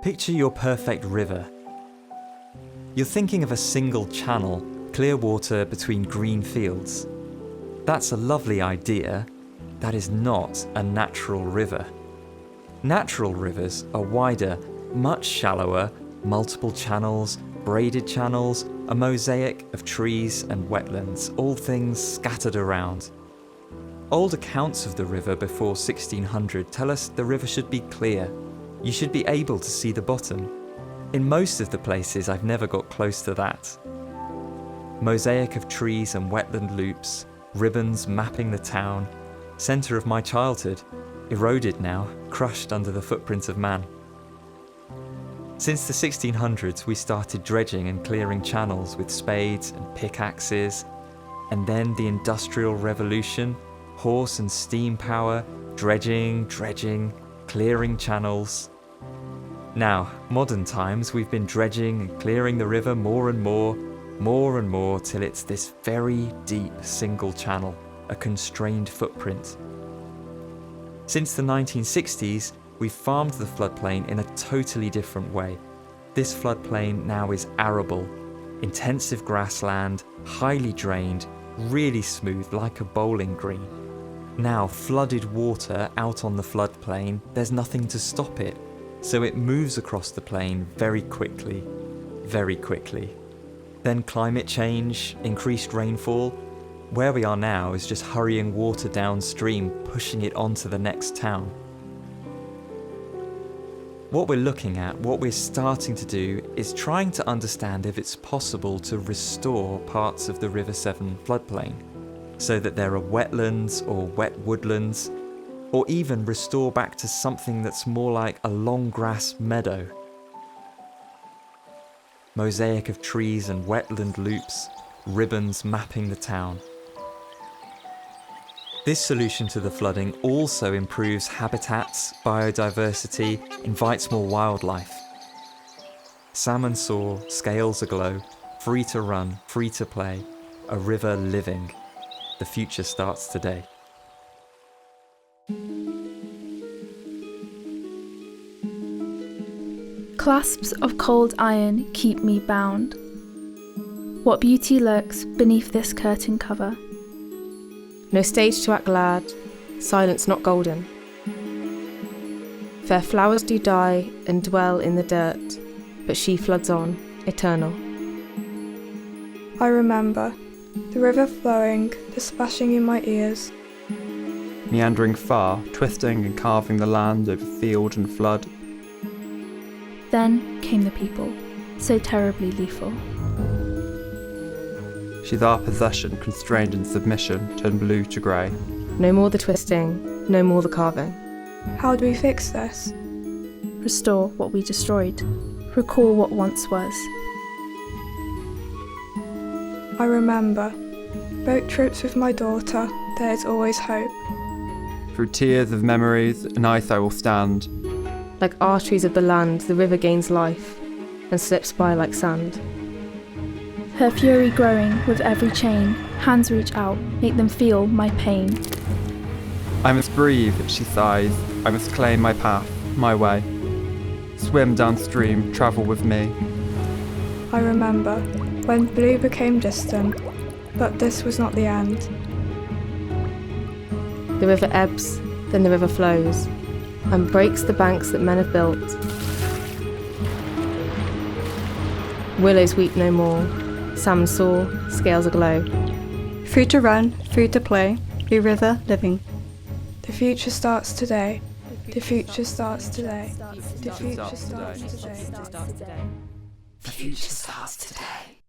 Picture your perfect river. You're thinking of a single channel, clear water between green fields. That's a lovely idea. That is not a natural river. Natural rivers are wider, much shallower, multiple channels, braided channels, a mosaic of trees and wetlands, all things scattered around. Old accounts of the river before 1600 tell us the river should be clear. You should be able to see the bottom. In most of the places I've never got close to that. Mosaic of trees and wetland loops, ribbons mapping the town, centre of my childhood, eroded now, crushed under the footprint of man. Since the 1600s we started dredging and clearing channels with spades and pickaxes, and then the Industrial Revolution, horse and steam power, dredging, clearing channels. Now, modern times, we've been dredging and clearing the river more and more, till it's this very deep single channel, a constrained footprint. Since the 1960s, we've farmed the floodplain in a totally different way. This floodplain now is arable, intensive grassland, highly drained, really smooth like a bowling green. Now, flooded water out on the floodplain, there's nothing to stop it. So it moves across the plain very quickly. Then climate change, increased rainfall. Where we are now is just hurrying water downstream, pushing it onto the next town. What we're looking at, what we're starting to do, is trying to understand if it's possible to restore parts of the River Severn floodplain, so that there are wetlands or wet woodlands, or even restore back to something that's more like a long grass meadow. Mosaic of trees and wetland loops, ribbons mapping the town. This solution to the flooding also improves habitats, biodiversity, invites more wildlife. Salmon soar, scales aglow, free to run, free to play, a river living. The future starts today. Clasps of cold iron keep me bound. What beauty lurks beneath this curtain cover? No stage to act glad, silence not golden. Fair flowers do die and dwell in the dirt, but she floods on, eternal. I remember the river flowing, the splashing in my ears. Meandering far, twisting and carving the land over field and flood. Then came the people, so terribly lethal. She's our possession, constrained in submission, turned blue to grey. No more the twisting, no more the carving. How do we fix this? Restore what we destroyed. Recall what once was. I remember boat trips with my daughter, there is always hope. Through tears of memories, an ice I will stand. Like arteries of the land, the river gains life and slips by like sand. Her fury growing with every chain, hands reach out, make them feel my pain. I must breathe, she sighs. I must claim my path, my way. Swim downstream, travel with me. I remember when blue became distant, but this was not the end. The river ebbs, then the river flows, and breaks the banks that men have built. Willows weep no more, salmon soar, scales aglow. Free to run, free to play, a river living. The future starts today. The future starts today. The future starts today. The future starts today.